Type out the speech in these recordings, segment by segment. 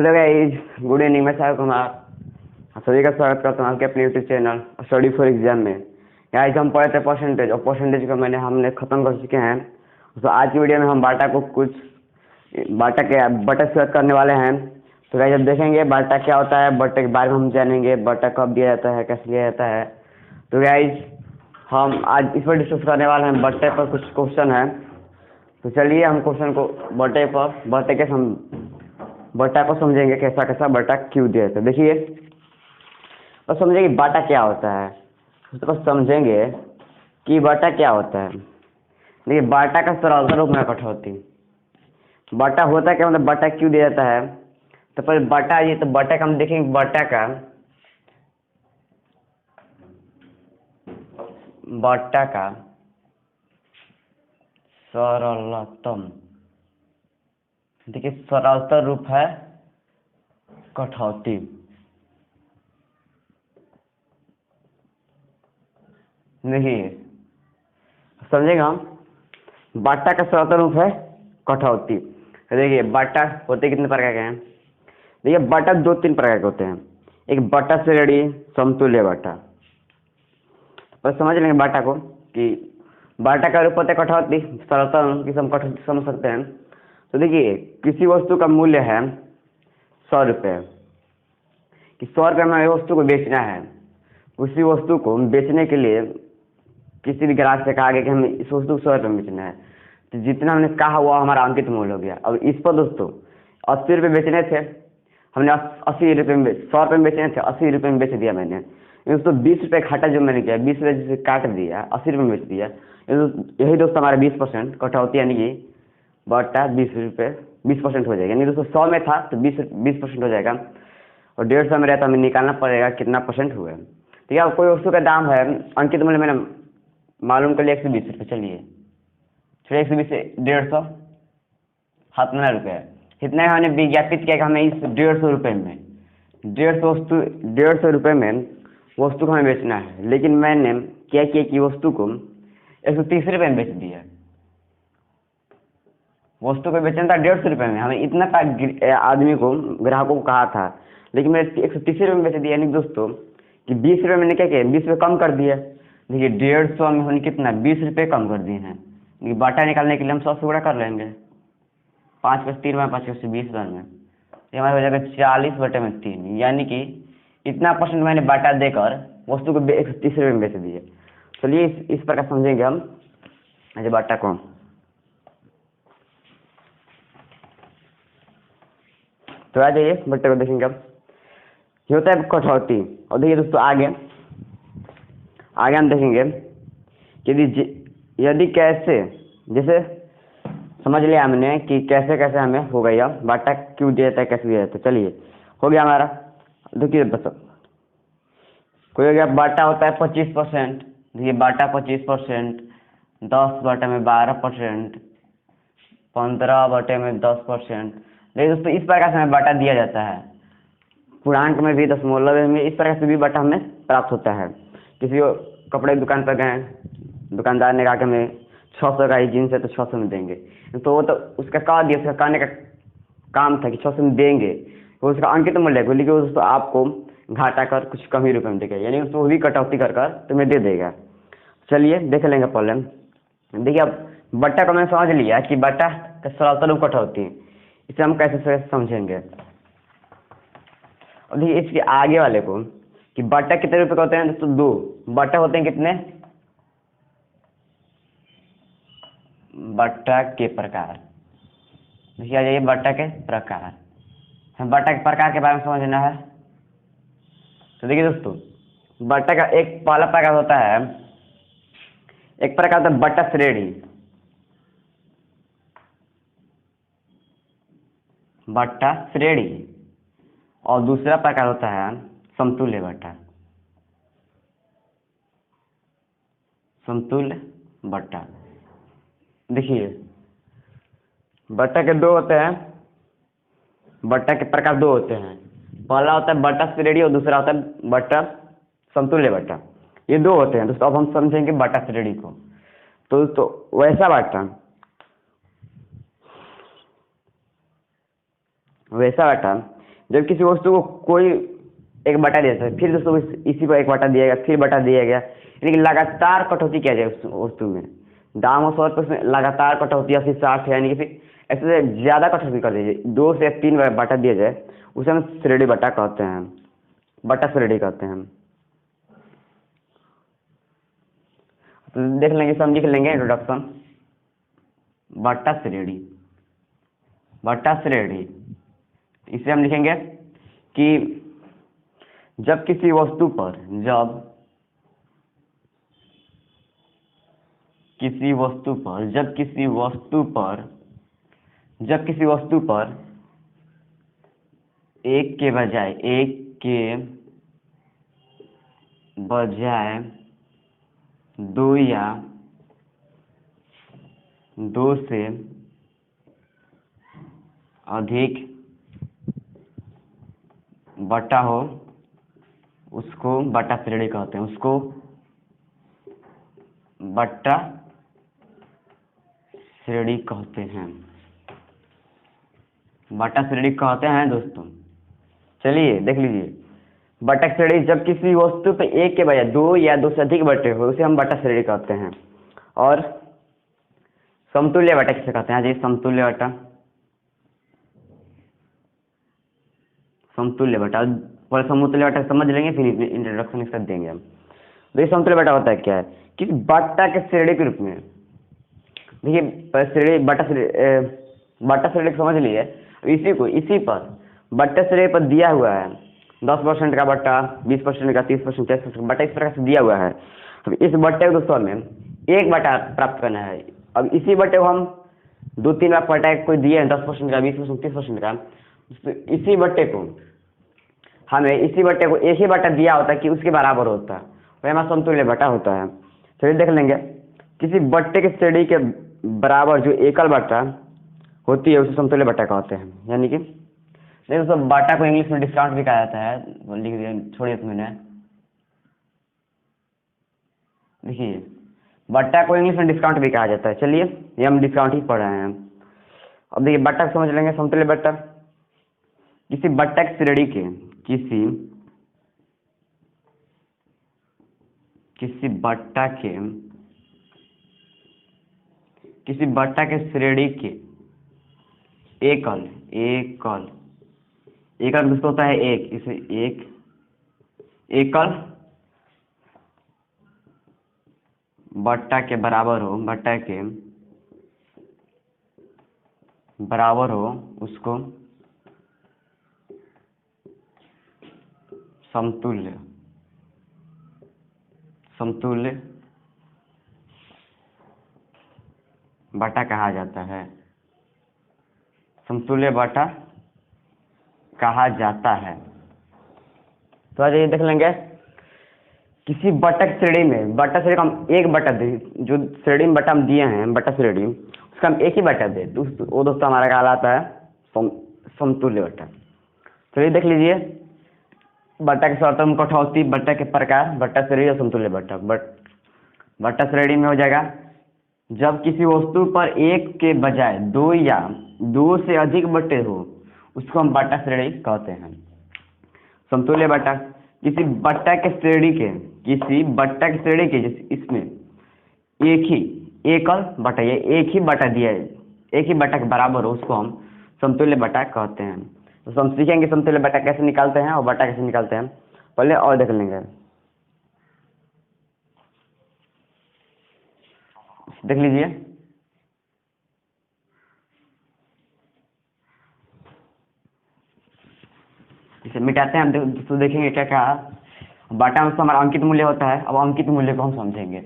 Hello guys, good evening. मैं सागर कुमार सभी का स्वागत करता हूँ आपके अपने YouTube channel study for exam में। गाइस, हम पढ़े थे परसेंटेज और परसेंटेज को हमने ख़त्म कर चुके हैं। तो आज की वीडियो में हम बाटा को कुछ बाटा से शुरुआत करने वाले हैं। तो गाइस, अब देखेंगे बाटा क्या होता है, बाटा के बारे में हम जानेंगे, बाटा कब दिया जाता है, कैसे दिया जाता है। तो गाइस, हम आज इस पर डिस्कस करने वाले हैं। बाटे पर कुछ क्वेश्चन है, तो चलिए हम क्वेश्चन को बाटा को समझेंगे, कैसा कैसा बाटा क्यों दिया जाता है। देखिए, और समझेंगे बाटा क्या होता है, उसको समझेंगे कि बाटा क्या होता है। देखिए, बाटा का सरल रूप में कटौती। बाटा होता क्या, मतलब बाटा क्यों दिया जाता है। तो पहले बाटा आइए, तो बाटा का हम देखेंगे। बाटा का सरलतम, देखिए सरलतम रूप है कटौती। देखिए, समझेंगे हम, बाटा का सरलतम रूप है कटौती। देखिए, बाटा होते कितने प्रकार के हैं। देखिए, बाटा दो तीन प्रकार के होते हैं। एक बाटा श्रेणी, समतुल्य बाटा। बस समझ लेंगे बाटा को कि बाटा का रूप होता है कटौती, सरलतम की हम कटौती समझ सकते हैं। तो देखिए, किसी वस्तु का मूल्य है 100 रुपये, कि 100 रुपये में वस्तु को बेचना है। उसी वस्तु को बेचने के लिए किसी भी ग्राहक से कहा गया कि हमें इस वस्तु को 100 रुपये में बेचना है। तो जितना हमने कहा हुआ हमारा अंकित मूल्य हो गया। अब इस पर दोस्तों 80 रुपये बेचने थे, हमने 80 रुपये में 100 रुपये में बेचने थे, 80 रुपये में बेच दिया मैंने। दोस्तों 20 रुपये घाटा जो मैंने किया, 20 रुपये से काट दिया, 80 रुपये में बेच दिया। यही दोस्तों हमारा 20% कटौती, यानी कि बाटा 20% हो जाएगा। यानी दोस्तों 100 में था तो 20% हो जाएगा, और 150 में रहता हमें निकालना पड़ेगा कितना परसेंट हुआ। ठीक है, अब कोई वस्तु का दाम है, अंकित मूल्य मैंने मालूम कर लिया 120 रुपये। चलिए 120 से 150, हाथ में रुपये, इतना हमने विज्ञापित किया कि हमें इस 150 रुपये में 150 रुपये में वस्तु को हमें बेचना है। लेकिन मैंने क्या किया कि वस्तु को 130 रुपये में बेच दिया। वस्तु को बेचना था 150 रुपये में, हमें इतना आदमी को, ग्राहकों को कहा था, लेकिन मैंने 130 रुपये में बेच दिया। यानी दोस्तों कि 20 रुपये मैंने क्या किया, 20 रुपये कम कर दिया। देखिए 150 में हमने कितना 20 रुपये कम कर दिए हैं। देखिए, बाटा निकालने के लिए हम 100 से गुणा कर लेंगे। 5 + 3 = 5 + 20 बार में ये हमारा हो जाएगा 40/3। यानी कि इतना परसेंट मैंने बाटा देकर वस्तु को 130 रुपये में बेच दिए। चलिए इस प्रकार समझेंगे हम आज बाटा को। तो आ जाइए बाटा को देखेंगे। अब ये होता है कटौती। और देखिए दोस्तों, आगे हम देखेंगे कि यदि कैसे, जैसे समझ लिया हमने कि कैसे कैसे हमें हो गया बाटा क्यों दिया जाता है, कैसे दिया जाता है। चलिए हो गया हमारा। देखिए बस, कोई हो गया बाटा होता है 25%। देखिए बाटा 25%, 10 बटे में 12%, 15 बटे में 10%। देखिए दोस्तों, इस प्रकार से हमें बाटा दिया जाता है। पूर्णांक में भी, दशमलव में, इस तरह से भी बाटा हमें प्राप्त होता है। किसी कपड़े की दुकान पर गए, दुकानदार ने कहा कि हमें 600 का ही जीन्स है तो 600 में देंगे। तो वो तो उसका कहा दिया, उसका कहने का काम था कि 600 में देंगे, तो उसका अंकित मूल्य है, लेकिन दोस्तों आपको घाटा कर कुछ कम ही रुपये में देगा। यानी उसको भी कटौती कर तुम्हें दे देगा। चलिए देख लेंगे प्रॉब्लम। देखिए, अब बट्टा को मैंने समझ लिया कि बट्टा का सरलतम रूप कटौती, इसे हम कैसे समझेंगे। और देखिए इसके आगे वाले को कि बट्टा कितने रुपए का होते हैं दोस्तों, 2 बट्टा होते हैं कितने, बट्टा के प्रकार। देखिए आ जाइए बट्टा के प्रकार, हम बट्टा के प्रकार के बारे में समझना है। तो देखिए दोस्तों, बट्टा का एक पहला प्रकार होता है, एक प्रकार होता है बट्टा श्रेणी, बट्टा श्रेणी, और दूसरा प्रकार होता है समतुल्य बट्टा, समतुल्य बट्टा। देखिए बट्टा के 2 होते हैं, बट्टा के प्रकार 2 होते हैं। पहला होता है बट्टा श्रेणी और दूसरा होता है बट्टा समतुल्य बट्टा। ये 2 होते हैं दोस्तों। अब हम समझेंगे बट्टा श्रेणी को। तो दोस्तों वैसा बट्टा जब किसी वस्तु को कोई एक बटा दिया जाता है, फिर दोस्तों इसी पर एक बटा दिया गया, फिर बटा दिया गया, यानी कि लगातार कटौती किया जाए उस वस्तु में। दाम और 100 उसमें लगातार कटौती 80-60 है, यानी कि फिर ऐसे ज़्यादा कटौती कर दीजिए, 2 से 3 बटा दिया जाए, उसे हम श्रेणी बटा कहते हैं, बटा श्रेणी कहते हैं। तो देख लेंगे, सब लिख लेंगे इंट्रोडक्शन। बटा श्रेणी, बटा श्रेणी, इसे हम लिखेंगे कि जब किसी वस्तु पर, जब किसी वस्तु पर, जब किसी वस्तु पर, जब किसी वस्तु पर एक के बजाय 2 या 2 से अधिक बटा हो, उसको बटा श्रेणी कहते हैं, उसको बटा श्रेणी कहते हैं, बटा श्रेणी कहते हैं दोस्तों। चलिए देख लीजिए, बटा श्रेणी जब किसी वस्तु पे एक के बजाय 2 या 2 से अधिक बटे हो, उसे हम बटा श्रेणी कहते हैं। और समतुल्य बटा किसे कहते हैं जी? समतुल्य बटा, समतुल्य बटा, पर समतुल्य बटा समझ लेंगे, फिर इंट्रोडक्शन इसका देंगे हम। देखिए समतुल्य बटा होता है क्या है कि बटा के श्रेणी के रूप में, देखिए श्रेणी बटा श्रेणी, बटा श्रेणी समझ लिए, इसी पर बटा श्रेणी पर दिया हुआ है 10% का बटा, 20% का, 30%, 40% बटा, इस प्रकार से दिया हुआ है। अब इस बट्टे को दोस्तों हमें एक बटा प्राप्त करना है। अब इसी बट्टे को हम 2-3 बार बटा कोई दिए हैं 10% का, 20%, 30% का, इसी बट्टे को हमें, इसी बट्टे को एक ही बटा दिया होता है कि उसके बराबर होता है, वह हमारा समतुल्य बटा होता है। चलिए देख लेंगे, किसी बट्टे के श्रेणी के बराबर जो एकल बटा होती है उसे समतुल्य बटा कहते हैं। यानी कि देखो सब बाटा को इंग्लिश में डिस्काउंट भी कहा जाता है, लिख दिया, छोड़िए तो मैंने, देखिए बट्टा को इंग्लिश में डिस्काउंट भी कहा जाता है। चलिए ये हम डिस्काउंट ही पढ़ रहे हैं। अब देखिए बट्टा समझ लेंगे, समतुल्य बट्टा किसी बट्टा की श्रेणी के, किसी बट्टा के श्रेणी के एकल दोस्तों होता है एक, इसे एकल बट्टा के बराबर हो, बट्टा के बराबर हो, उसको समतुल्य बटा कहा जाता है, समतुल्य बटा कहा जाता है। तो आज ये देख लेंगे, किसी बटा की श्रेणी में, बटा श्रेणी का हम एक बटा दे, जो श्रेणी में बटा हम दिए हैं बटा श्रेणी, उसका हम एक ही बटा दे, तो वो दोस्तों हमारा कहलाता है समतुल्य बटा। चलिए देख लीजिए, बट्टा के सर्वोत्तम कठौती, बट्टा के प्रकार, बट्टा श्रेणी और समतुल्य बट्टा। बट्टा श्रेणी में हो जाएगा जब किसी वस्तु पर एक के बजाय 2 या 2 से अधिक बट्टे हो, उसको हम बट्टा श्रेणी कहते हैं। समतुल्य बट्टा किसी बट्टा के श्रेणी के जैसे इसमें एकल बटा, ये एक ही बटा दिया है, एक ही बटा के बराबर हो, उसको हम समतुल्य बटा कहते हैं। तो हम सीखेंगे समतुल्य बटा कैसे निकालते हैं और बटा कैसे निकालते हैं, पहले और देख लेंगे। देख लीजिए, इसे मिटाते हैं हम, तो देखेंगे क्या क्या बटा में हमारा अंकित मूल्य होता है। अब अंकित मूल्य को हम समझेंगे।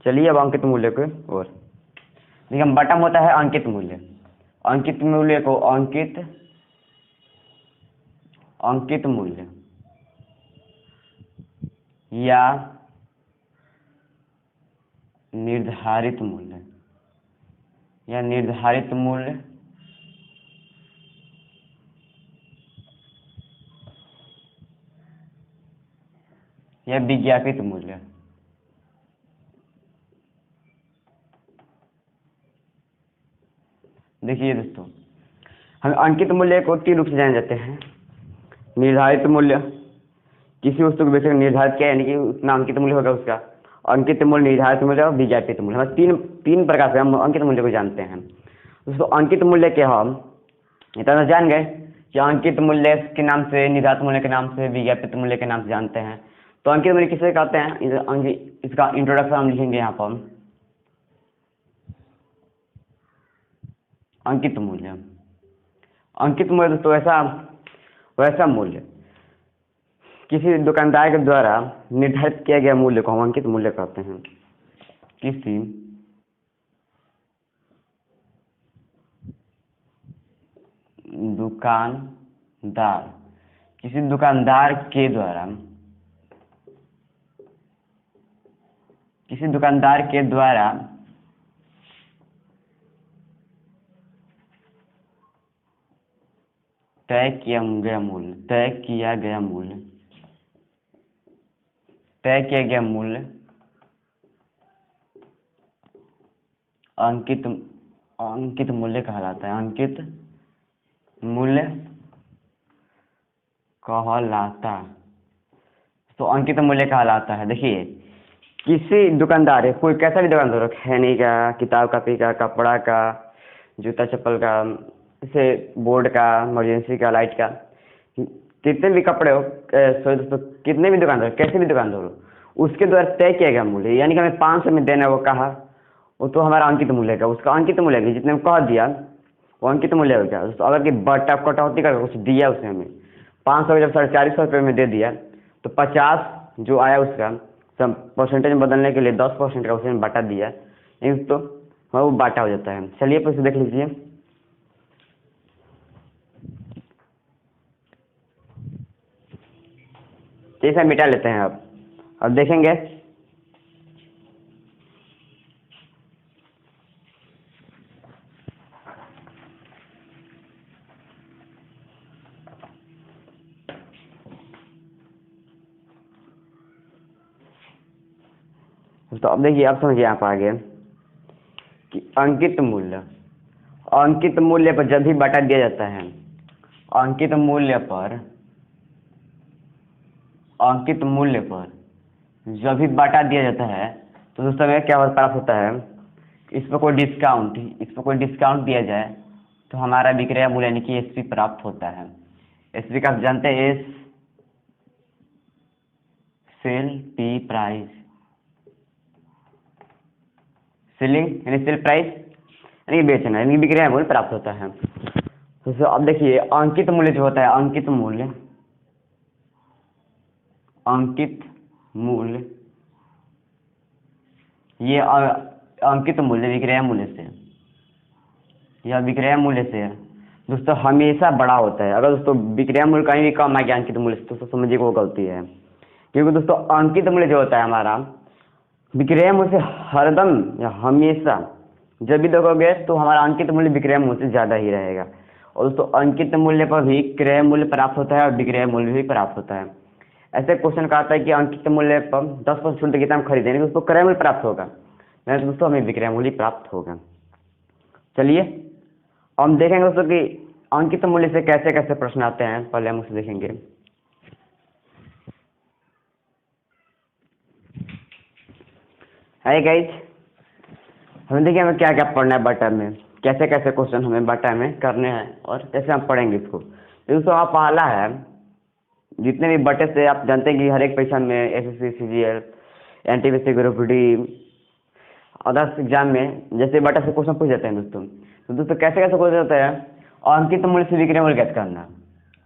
चलिए अब अंकित मूल्य को और देखिए, हम बटा में होता है अंकित मूल्य, अंकित मूल्य को अंकित मूल्य या निर्धारित मूल्य या विज्ञापित मूल्य, देखिए दोस्तों, हम अंकित मूल्य को 3 रूप से जाने जाते हैं। निर्धारित मूल्य, किसी वस्तु को बेचकर निर्धारित किया यानी कि उतना अंकित मूल्य होगा उसका। अंकित मूल्य, निर्धारित मूल्य और विज्ञापित मूल्य, हम तीन प्रकार से हम अंकित मूल्य को जानते हैं। दोस्तों अंकित मूल्य के हम इतना जान गए कि अंकित मूल्य के नाम से, निर्धारित मूल्य के नाम से, विज्ञापित मूल्य के नाम से जानते हैं। तो अंकित मूल्य किसे कहते हैं, इसका इंट्रोडक्शन हम लिखेंगे यहाँ पर। अंकित मूल्य, अंकित मूल्य दोस्तों वैसा मूल्य, किसी दुकानदार के द्वारा निर्धारित किया गया मूल्य को हम अंकित मूल्य कहते हैं। किसी दुकानदार के द्वारा तय किया गया मूल्य अंकित मूल्य कहलाता है। अंकित मूल्य कहलाता, तो अंकित मूल्य कहलाता है। देखिए, किसी दुकानदार है, कोई कैसा भी दुकानदार हो, खैनी का, किताब कॉपी का, कपड़ा का, जूता चप्पल का, जैसे बोर्ड का, इमरजेंसी का, लाइट का, कितने भी कपड़े हो, दोस्तों कितने भी दुकानदार, कैसे भी दुकानदार हो, उसके द्वारा तय किया गया मूल्य, यानी कि हमें 500 में देना है, वो कहा, वो तो हमारा अंकित मूल्य का, उसका अंकित मूल्य का जितने में कह दिया वो अंकित मूल्य हो गया। दोस्तों अगर कि बटा कटौती करके कुछ दिया उसने हमें 500 जब 450 रुपये में दे दिया, तो 50 जो आया उसका सब परसेंटेज में बदलने के लिए 10% का उसने बाटा दिया, तो वो बाटा हो जाता है। चलिए फिर से देख लीजिए। इसे मिटा लेते हैं। अब देखेंगे तो अब देखिए, अब समझिए आप आगे कि अंकित मूल्य पर जब भी बाटा दिया जाता है, अंकित मूल्य पर जब भी बाटा दिया जाता है, तो दोस्तों हमें क्या प्राप्त होता है, इस पर कोई डिस्काउंट दिया जाए तो हमारा विक्रय मूल्य यानी कि एसपी प्राप्त होता है। एसपी का आप जानते हैं, S sale P price, selling यानी सेल प्राइस यानी बेचना, यानी विक्रय मूल्य प्राप्त होता है। तो अब देखिए, अंकित मूल्य जो होता है, अंकित मूल्य ये अंकित मूल्य विक्रय मूल्य से दोस्तों हमेशा बड़ा होता है। अगर दोस्तों विक्रय मूल्य कहीं भी कम आ गया अंकित मूल्य से, तो समझिए वो गलती है, क्योंकि दोस्तों अंकित मूल्य जो होता है हमारा विक्रय मूल्य से हरदम या हमेशा जब भी देखोगे तो हमारा अंकित मूल्य विक्रय मूल्य से ज़्यादा ही रहेगा। और दोस्तों अंकित मूल्य पर भी क्रय मूल्य प्राप्त होता है और विक्रय मूल्य भी प्राप्त होता है। ऐसे क्वेश्चन का आता है कि अंकित मूल्य पर 10% छूट कितना हम खरीदेंगे, उसको क्रय मूल्य प्राप्त होगा, नहीं तो दोस्तों हमें विक्रय मूल्य प्राप्त होगा। चलिए हम देखेंगे दोस्तों कि अंकित मूल्य से कैसे कैसे प्रश्न आते हैं, पहले हम उसे देखेंगे। हाय गाइस, हमें देखिए हमें क्या क्या पढ़ना है बाटा में, कैसे कैसे क्वेश्चन हमें बाटा में करने हैं और कैसे हम पढ़ेंगे इसको। दोस्तों आप पहला है, जितने भी बटे से आप जानते हैं कि हर एक परीक्षा में SSC, CGL, NTPC, group D, others exam में जैसे बटा से क्वेश्चन पूछ जाते हैं दोस्तों। तो दोस्तों कैसे कैसे क्वेश्चन होता है, अंकित मूल्य से विक्रय मूल्य ज्ञात करना,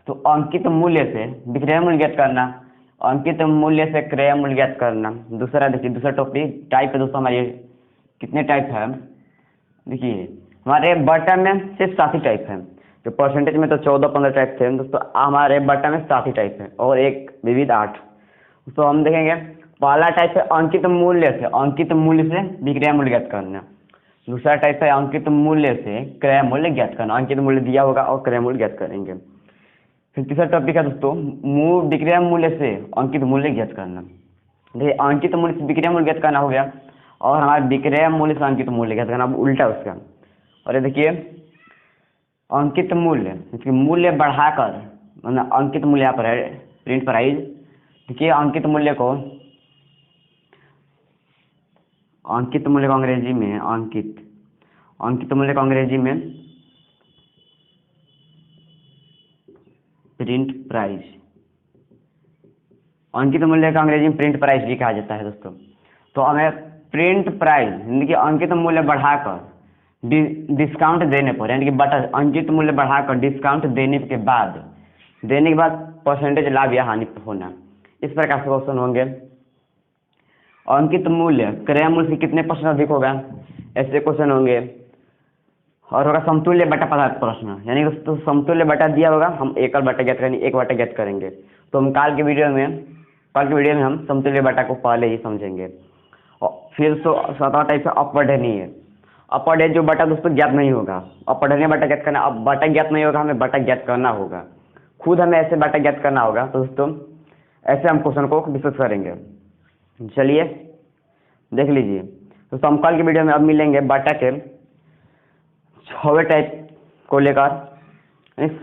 तो अंकित मूल्य से विक्रय मूल्य ज्ञात करना, अंकित मूल्य से क्रय मूल्य ज्ञात करना। दूसरा देखिए, दूसरा टॉपिक टाइप है दोस्तों हमारे, कितने टाइप है देखिए, हमारे बटा में सिर्फ 7 ही टाइप है, जो परसेंटेज में तो 14-15 टाइप थे दोस्तों, हमारे बटा में 7 ही टाइप है और एक विविध 8। तो हम देखेंगे पहला टाइप है अंकित मूल्य से विक्रय मूल्य ज्ञात करना। दूसरा टाइप है अंकित मूल्य से क्रय मूल्य ज्ञात करना, अंकित मूल्य दिया होगा और क्रय मूल्य ज्ञात करेंगे। फिर तीसरा टॉपिक है दोस्तों विक्रय मूल्य से अंकित मूल्य ज्ञात करना। देखिए अंकित मूल्य से विक्रय मूल्य ज्ञात करना हो गया और हमारे विक्रय मूल्य से अंकित मूल्य ज्ञात करना, अब उल्टा उसका। और ये देखिए अंकित मूल्य, इसकी मूल्य बढ़ाकर, मतलब अंकित मूल्य यहाँ पर है प्रिंट प्राइस। देखिए अंकित मूल्य को अंग्रेजी में अंकित मूल्य को अंग्रेजी में प्रिंट प्राइस, अंकित मूल्य का अंग्रेजी में प्रिंट प्राइस भी कहा जाता है दोस्तों। तो हमें प्रिंट प्राइस यानी कि अंकित मूल्य बढ़ाकर डिस्काउंट देने पर, यानी कि बटा अंकित मूल्य बढ़ाकर डिस्काउंट देने के बाद परसेंटेज लाभ या हानि होना, इस प्रकार से क्वेश्चन होंगे। अंकित मूल्य क्रय मूल्य से कितने परसेंट अधिक होगा, ऐसे क्वेश्चन होंगे। और होगा समतुल्य बटा पदार्थ प्रश्न, यानी दोस्तों समतुल्य बटा दिया होगा, हम एकल बटा ज्ञात करेंगे, एक बटा ज्ञात करेंगे। तो हम कल के वीडियो में हम समतुल्य बटा को पहले ही समझेंगे। और फिर 7वां टाइप से अपवर्धनीय। अपवर्धनीय जो बटा दोस्तों ज्ञात नहीं होगा, अपवर्धनीय बटा ज्ञात करना। अब बटा ज्ञात नहीं होगा, हमें बटा ज्ञात करना होगा, खुद हमें ऐसे बटा ज्ञात करना होगा। तो दोस्तों ऐसे हम क्वेश्चन को डिस्कस करेंगे। चलिए देख लीजिए दोस्तों, हम कल की वीडियो में अब मिलेंगे बटा के 6वें टाइप को लेकर,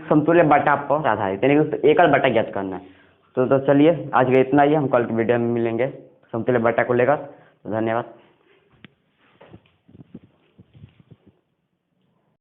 समतुल्य बटा पर आधारित, यानी दोस्तों एकल बटा ज्ञात करना है। तो चलिए आज का इतना ही, हम कल की वीडियो में मिलेंगे समतुल्य बटा को लेकर। धन्यवाद।